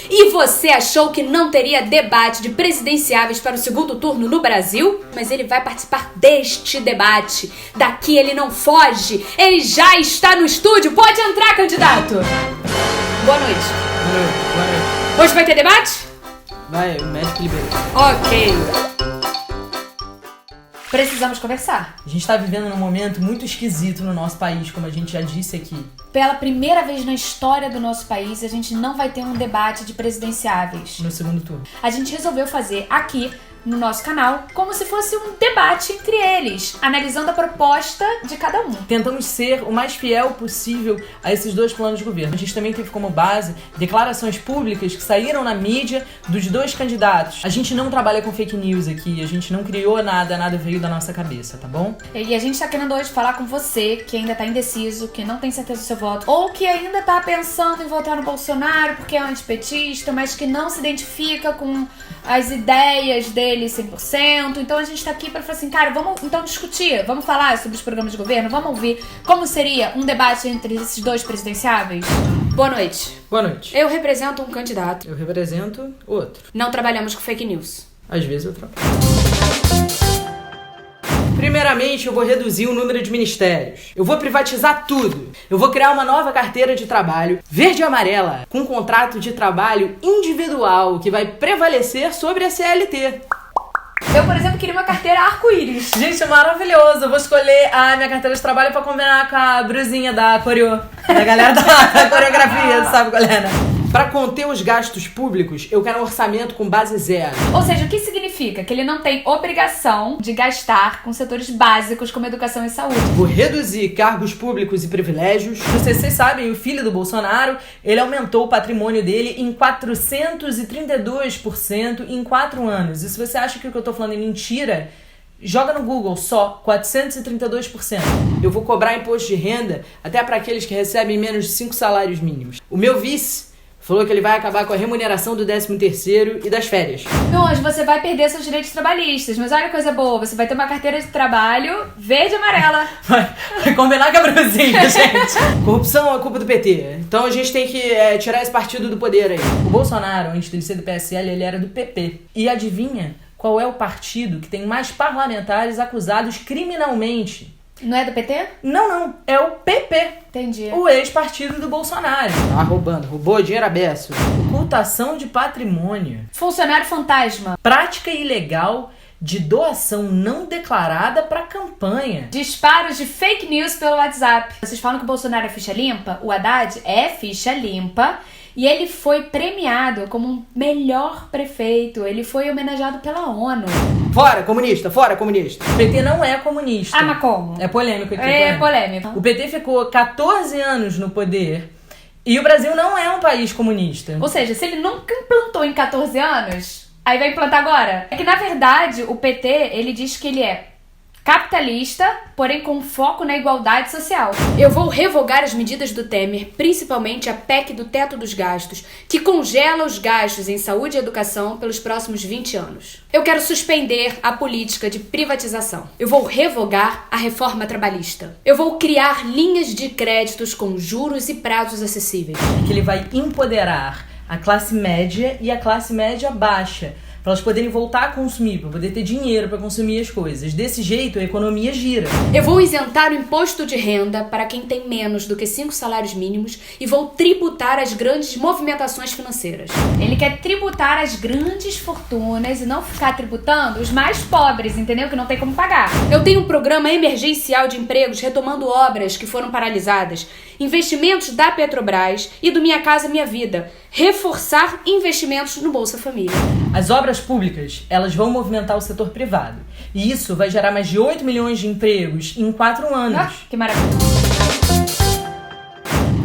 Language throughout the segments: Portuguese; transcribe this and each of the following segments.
E você achou que não teria debate de presidenciáveis para o segundo turno no Brasil? Mas ele vai participar deste debate. Daqui ele não foge. Ele já está no estúdio. Pode entrar, candidato. Boa noite. Boa noite. Hoje vai ter debate? Vai, o médico liberou. Ok. Precisamos conversar. A gente tá vivendo num momento muito esquisito no nosso país, como a gente já disse aqui. Pela primeira vez na história do nosso país, a gente não vai ter um debate de presidenciáveis. No segundo turno. A gente resolveu fazer aqui no nosso canal como se fosse um debate entre eles, analisando a proposta de cada um. Tentamos ser o mais fiel possível a esses dois planos de governo. A gente também teve como base declarações públicas que saíram na mídia dos dois candidatos. A gente não trabalha com fake news aqui, a gente não criou nada veio da nossa cabeça, tá bom? E a gente tá querendo hoje falar com você que ainda tá indeciso, que não tem certeza do seu voto, ou que ainda tá pensando em votar no Bolsonaro porque é antipetista, mas que não se identifica com as ideias dele 100%. Então a gente tá aqui pra falar assim, cara, vamos então discutir, vamos falar sobre os programas de governo, vamos ouvir como seria um debate entre esses dois presidenciáveis? Boa noite. Boa noite. Eu represento um candidato. Eu represento outro. Não trabalhamos com fake news. Às vezes eu trabalho. Primeiramente, eu vou reduzir o número de ministérios. Eu vou privatizar tudo. Eu vou criar uma nova carteira de trabalho, verde e amarela, com um contrato de trabalho individual que vai prevalecer sobre a CLT. Eu, por exemplo, queria uma carteira arco-íris. Gente, é maravilhoso. Eu vou escolher a minha carteira de trabalho pra combinar com a brusinha da coreo. Da galera da coreografia, sabe qual é, né? Pra conter os gastos públicos, eu quero um orçamento com base zero. Ou seja, o que significa? Que ele não tem obrigação de gastar com setores básicos como educação e saúde. Vou reduzir cargos públicos e privilégios. Não sei se vocês sabem, o filho do Bolsonaro, ele aumentou o patrimônio dele em 432% em 4 anos. E se você acha que o que eu tô falando é mentira, joga no Google só, 432%. Eu vou cobrar imposto de renda até para aqueles que recebem menos de 5 salários mínimos. O meu vice falou que ele vai acabar com a remuneração do 13º e das férias. Hoje você vai perder seus direitos trabalhistas, mas olha que coisa boa, você vai ter uma carteira de trabalho verde e amarela. Vai combinar com a brusinha, gente. Corrupção é culpa do PT. Então a gente tem que tirar esse partido do poder aí. O Bolsonaro, antes dele ser do PSL, ele era do PP. E adivinha qual é o partido que tem mais parlamentares acusados criminalmente? Não é do PT? Não. É o PP. Entendi. O ex-partido do Bolsonaro. Tá roubando. Roubou dinheiro aberto. Ocultação de patrimônio. Funcionário fantasma. Prática ilegal de doação não declarada para campanha. Disparos de fake news pelo WhatsApp. Vocês falam que o Bolsonaro é ficha limpa? O Haddad é ficha limpa. E ele foi premiado como o melhor prefeito. Ele foi homenageado pela ONU. Fora comunista, fora comunista. O PT não é comunista. Ah, mas como? É polêmico aqui. É polêmico. O PT ficou 14 anos no poder e o Brasil não é um país comunista. Ou seja, se ele nunca implantou em 14 anos, aí vai implantar agora? É que, na verdade, o PT, ele diz que ele é capitalista, porém com foco na igualdade social. Eu vou revogar as medidas do Temer, principalmente a PEC do teto dos gastos, que congela os gastos em saúde e educação pelos próximos 20 anos. Eu quero suspender a política de privatização. Eu vou revogar a reforma trabalhista. Eu vou criar linhas de créditos com juros e prazos acessíveis. Que ele vai empoderar a classe média e a classe média baixa, para elas poderem voltar a consumir, para poder ter dinheiro para consumir as coisas. Desse jeito, a economia gira. Eu vou isentar o imposto de renda para quem tem menos do que 5 salários mínimos e vou tributar as grandes movimentações financeiras. Ele quer tributar as grandes fortunas e não ficar tributando os mais pobres, entendeu? Que não tem como pagar. Eu tenho um programa emergencial de empregos retomando obras que foram paralisadas, investimentos da Petrobras e do Minha Casa Minha Vida, reforçar investimentos no Bolsa Família. As obras públicas, elas vão movimentar o setor privado. E isso vai gerar mais de 8 milhões de empregos em 4 anos. Ah, que maravilha.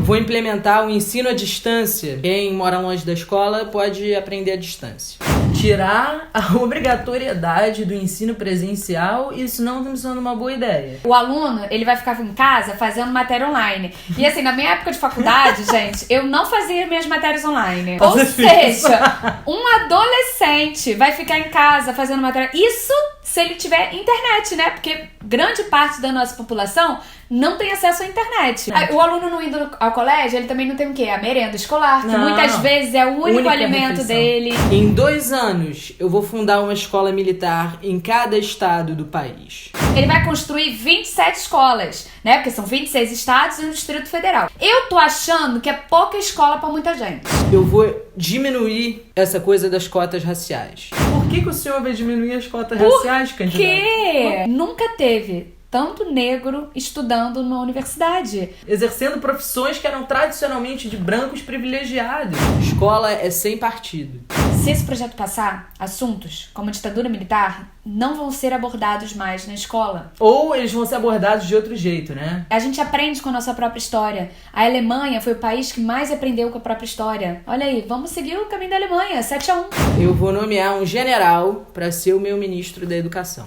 Vou implementar o ensino à distância. Quem mora longe da escola pode aprender à distância. Tirar a obrigatoriedade do ensino presencial, isso não está me sendo uma boa ideia. O aluno, ele vai ficar em casa fazendo matéria online. E assim, na minha época de faculdade, gente, eu não fazia minhas matérias online. Ou seja, um adolescente vai ficar em casa fazendo matéria... Isso se ele tiver internet, né? Porque grande parte da nossa população não tem acesso à internet. O aluno não indo ao colégio, ele também não tem o quê? A merenda escolar, que muitas vezes é o único alimento dele. Em 2 anos, eu vou fundar uma escola militar em cada estado do país. Ele vai construir 27 escolas, né? Porque são 26 estados e um Distrito Federal. Eu tô achando que é pouca escola pra muita gente. Eu vou diminuir essa coisa das cotas raciais. Por que o senhor vai diminuir as cotas raciais, candidato? Porque nunca teve tanto negro estudando na universidade. Exercendo profissões que eram tradicionalmente de brancos privilegiados. Escola é sem partido. Se esse projeto passar, assuntos como ditadura militar não vão ser abordados mais na escola. Ou eles vão ser abordados de outro jeito, né? A gente aprende com a nossa própria história. A Alemanha foi o país que mais aprendeu com a própria história. Olha aí, vamos seguir o caminho da Alemanha, 7-1. Eu vou nomear um general para ser o meu ministro da Educação.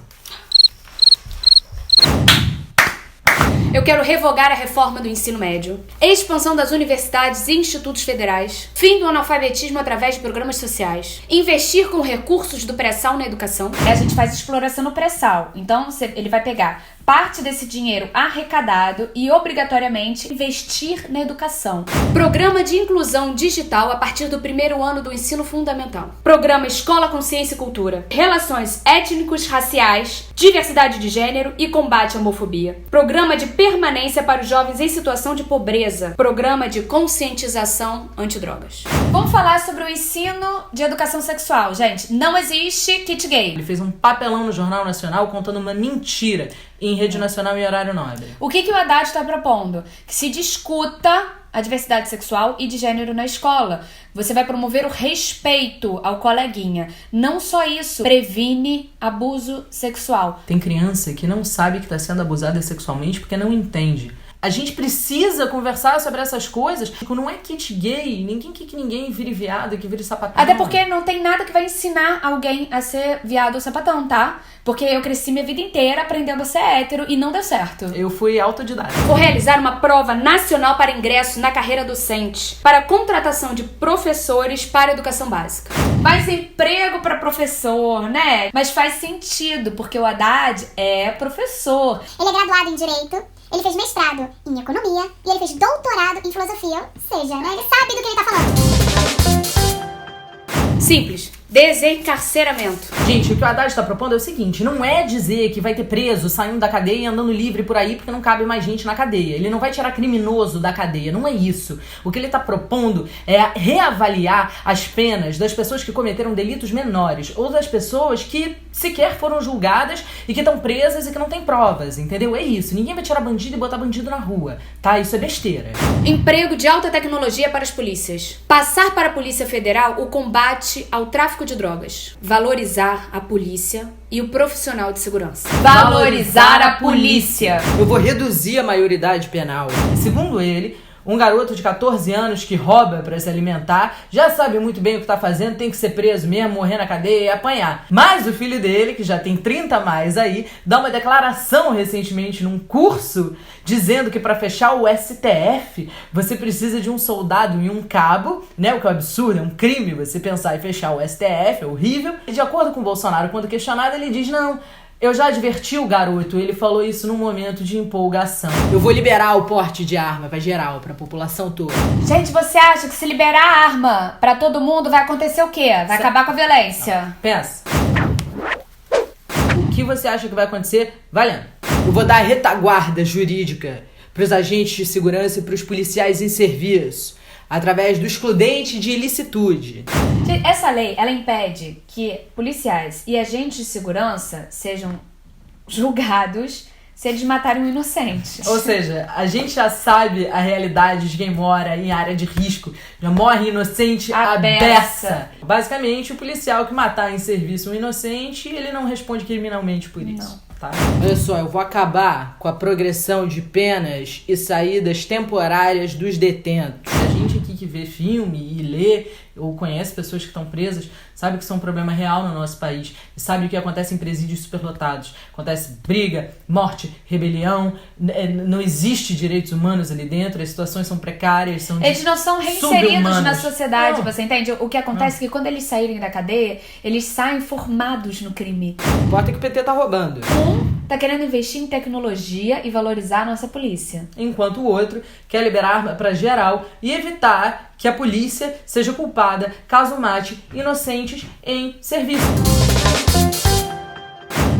Eu quero revogar a reforma do ensino médio, expansão das universidades e institutos federais, fim do analfabetismo através de programas sociais, investir com recursos do pré-sal na educação. A gente faz exploração no pré-sal, então ele vai pegar parte desse dinheiro arrecadado e obrigatoriamente investir na educação. Programa de inclusão digital a partir do 1º ano do ensino fundamental. Programa Escola com Ciência e Cultura. Relações étnicos, raciais, diversidade de gênero e combate à homofobia. Programa de permanência para os jovens em situação de pobreza. Programa de conscientização antidrogas. Vamos falar sobre o ensino de educação sexual, gente. Não existe kit gay. Ele fez um papelão no Jornal Nacional contando uma mentira em rede nacional e horário nobre. O que o Haddad está propondo? Que se discuta a diversidade sexual e de gênero na escola. Você vai promover o respeito ao coleguinha. Não só isso, previne abuso sexual. Tem criança que não sabe que está sendo abusada sexualmente porque não entende. A gente precisa conversar sobre essas coisas. Não é kit gay, ninguém quer que ninguém vire viado, que vire sapatão. Até porque não tem nada que vai ensinar alguém a ser viado ou sapatão, tá? Porque eu cresci minha vida inteira aprendendo a ser hétero e não deu certo. Eu fui autodidata. Vou realizar uma prova nacional para ingresso na carreira docente, para contratação de professores para educação básica. Mais emprego para professor, né? Mas faz sentido, porque o Haddad é professor. Ele é graduado em Direito, ele fez mestrado em Economia e ele fez doutorado em Filosofia. Ou seja, né, ele sabe do que ele tá falando. Simples. Desencarceramento. Gente, o que o Haddad está propondo é o seguinte: não é dizer que vai ter preso saindo da cadeia e andando livre por aí porque não cabe mais gente na cadeia. Ele não vai tirar criminoso da cadeia, não é isso. O que ele está propondo é reavaliar as penas das pessoas que cometeram delitos menores ou das pessoas que sequer foram julgadas e que estão presas e que não têm provas, entendeu? É isso. Ninguém vai tirar bandido e botar bandido na rua, tá? Isso é besteira. Emprego de alta tecnologia para as polícias. Passar para a Polícia Federal o combate ao tráfico de drogas. Valorizar a polícia e o profissional de segurança. Valorizar a polícia. Eu vou reduzir a maioridade penal. Segundo ele, um garoto de 14 anos que rouba pra se alimentar já sabe muito bem o que tá fazendo, tem que ser preso mesmo, morrer na cadeia e apanhar. Mas o filho dele, que já tem 30 a mais aí, dá uma declaração recentemente num curso dizendo que pra fechar o STF você precisa de um soldado e um cabo, né? O que é um absurdo, é um crime você pensar em fechar o STF, é horrível. E de acordo com o Bolsonaro, quando questionado, ele diz: não, eu já adverti o garoto, ele falou isso num momento de empolgação. Eu vou liberar o porte de arma pra geral, pra população toda. Gente, você acha que se liberar a arma pra todo mundo vai acontecer o quê? Vai acabar com a violência? Pensa. O que você acha que vai acontecer? Valendo. Eu vou dar retaguarda jurídica pros agentes de segurança e pros policiais em serviço, através do excludente de ilicitude. Essa lei, ela impede que policiais e agentes de segurança sejam julgados se eles matarem um inocente. Ou seja, a gente já sabe a realidade de quem mora em área de risco. Já morre inocente à beça. Basicamente, o policial que matar em serviço um inocente, ele não responde criminalmente por isso. Não. Tá? Olha só, eu vou acabar com a progressão de penas e saídas temporárias dos detentos. A gente aqui que vê filme e lê ou conhece pessoas que estão presas, sabe que isso é um problema real no nosso país. E sabe o que acontece em presídios superlotados. Acontece briga, morte, rebelião, não existe direitos humanos ali dentro, as situações são precárias, são eles não são reinseridos na sociedade, você entende? O que acontece é que quando eles saírem da cadeia, eles saem formados no crime. O importa é que o PT tá roubando. Tá querendo investir em tecnologia e valorizar a nossa polícia. Enquanto o outro quer liberar arma pra geral e evitar que a polícia seja culpada caso mate inocentes em serviço.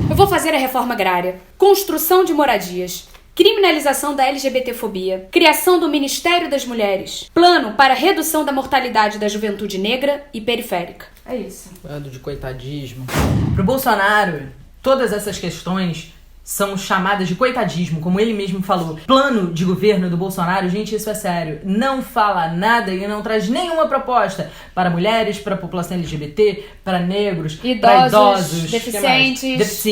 Eu vou fazer a reforma agrária, construção de moradias, criminalização da LGBTfobia, criação do Ministério das Mulheres, plano para redução da mortalidade da juventude negra e periférica. É isso. Bando de coitadismo. Pro Bolsonaro, todas essas questões são chamadas de coitadismo, como ele mesmo falou. Plano de governo do Bolsonaro, gente, isso é sério, não fala nada e não traz nenhuma proposta para mulheres, para a população LGBT, para negros, para idosos, deficientes,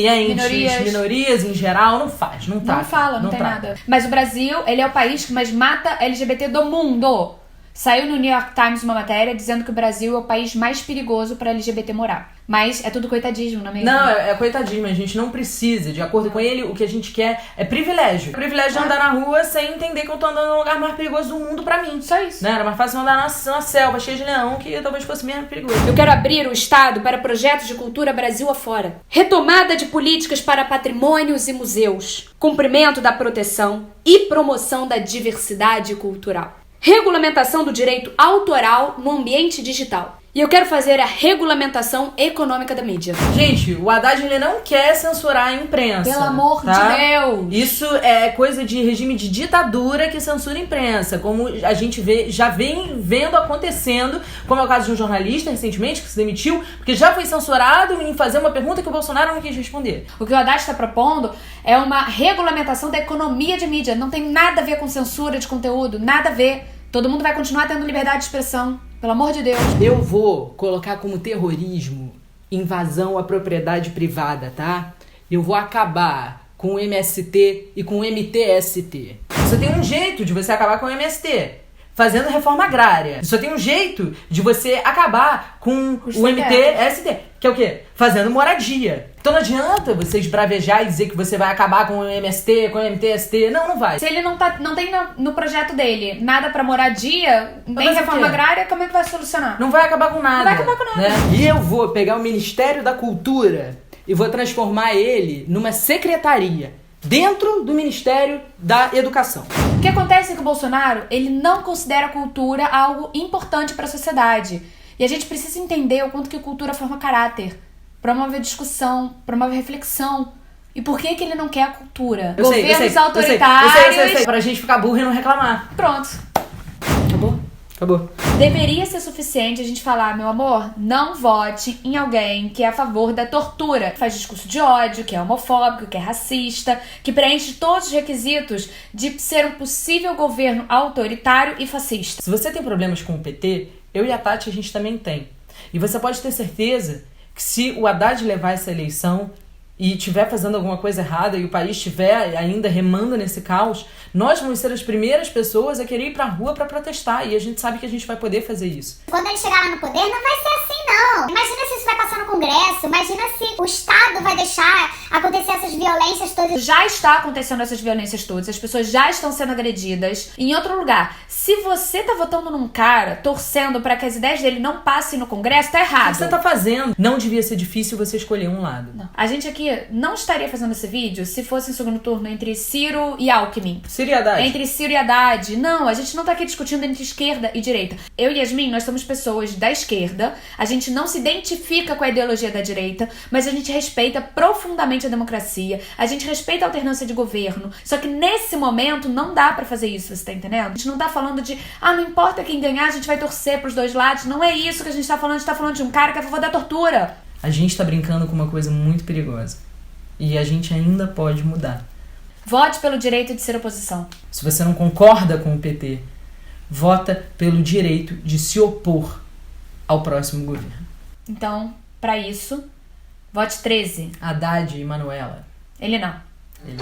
minorias em geral, não faz, não tá. Não fala, não tem nada. Mas o Brasil, ele é o país que mais mata LGBT do mundo. Saiu no New York Times uma matéria dizendo que o Brasil é o país mais perigoso para LGBT morar. Mas é tudo coitadismo, não é mesmo? Não, é coitadismo. A gente não precisa. De acordo com ele, o que a gente quer é privilégio. Privilégio de andar na rua sem entender que eu tô andando no lugar mais perigoso do mundo pra mim. Só isso. Né? Era mais fácil andar na selva cheia de leão, que talvez fosse mesmo perigoso. Eu quero abrir o Estado para projetos de cultura Brasil afora. Retomada de políticas para patrimônios e museus. Cumprimento da proteção e promoção da diversidade cultural. Regulamentação do direito autoral no ambiente digital. E eu quero fazer a regulamentação econômica da mídia. Gente, o Haddad ele não quer censurar a imprensa. Pelo amor de Deus! Isso é coisa de regime de ditadura que censura a imprensa. Como a gente já vem vendo acontecendo, como é o caso de um jornalista recentemente que se demitiu, porque já foi censurado em fazer uma pergunta que o Bolsonaro não quis responder. O que o Haddad está propondo é uma regulamentação da economia de mídia. Não tem nada a ver com censura de conteúdo, nada a ver. Todo mundo vai continuar tendo liberdade de expressão. Pelo amor de Deus. Eu vou colocar como terrorismo invasão à propriedade privada, tá? Eu vou acabar com o MST e com o MTST. Só tem um jeito de você acabar com o MST. Fazendo reforma agrária. Só tem um jeito de você acabar com o MTST. Que é o quê? Fazendo moradia. Então não adianta você esbravejar e dizer que você vai acabar com o MST, com o MTST. Não vai. Se ele não tem no projeto dele nada pra moradia, nem reforma agrária, como é que vai solucionar? Não vai acabar com nada. Não vai acabar com nada. Né? E eu vou pegar o Ministério da Cultura e vou transformar ele numa secretaria dentro do Ministério da Educação. O que acontece é que o Bolsonaro, ele não considera a cultura algo importante para a sociedade. E a gente precisa entender o quanto que a cultura forma caráter, promove discussão, promove reflexão. E por que ele não quer a cultura? Governos autoritários... Eu sei. Pra gente ficar burro e não reclamar. Pronto. Acabou. Deveria ser suficiente a gente falar, meu amor, não vote em alguém que é a favor da tortura, que faz discurso de ódio, que é homofóbico, que é racista, que preenche todos os requisitos de ser um possível governo autoritário e fascista. Se você tem problemas com o PT, eu e a Tati a gente também tem. E você pode ter certeza que se o Haddad levar essa eleição e estiver fazendo alguma coisa errada e o país estiver ainda remando nesse caos, nós vamos ser as primeiras pessoas a querer ir pra rua pra protestar. E a gente sabe que a gente vai poder fazer isso. Quando ele chegar lá no poder, não vai ser assim, não. Imagina se isso vai passar no Congresso. Imagina se o Estado vai deixar acontecer essas violências todas. Já está acontecendo essas violências todas. As pessoas já estão sendo agredidas. Em outro lugar, se você tá votando num cara, torcendo pra que as ideias dele não passem no Congresso, tá errado. O que você tá fazendo? Não devia ser difícil você escolher um lado. Não. A gente aqui não estaria fazendo esse vídeo se fosse em segundo turno entre Ciro e Alckmin. Ciro e Haddad. Entre Ciro e Haddad. Não, a gente não tá aqui discutindo entre esquerda e direita. Eu e Yasmin, nós somos pessoas da esquerda. A gente não se identifica com a ideologia da direita, mas a gente respeita profundamente a democracia. A gente respeita a alternância de governo. Só que nesse momento não dá pra fazer isso, você tá entendendo? A gente não tá falando de, não importa quem ganhar, a gente vai torcer pros dois lados. Não é isso que a gente tá falando. A gente tá falando de um cara que é a favor da tortura. A gente tá brincando com uma coisa muito perigosa. E a gente ainda pode mudar. Vote pelo direito de ser oposição. Se você não concorda com o PT, vota pelo direito de se opor ao próximo governo. Então, pra isso, vote 13. Haddad e Manuela. Ele não. Ele.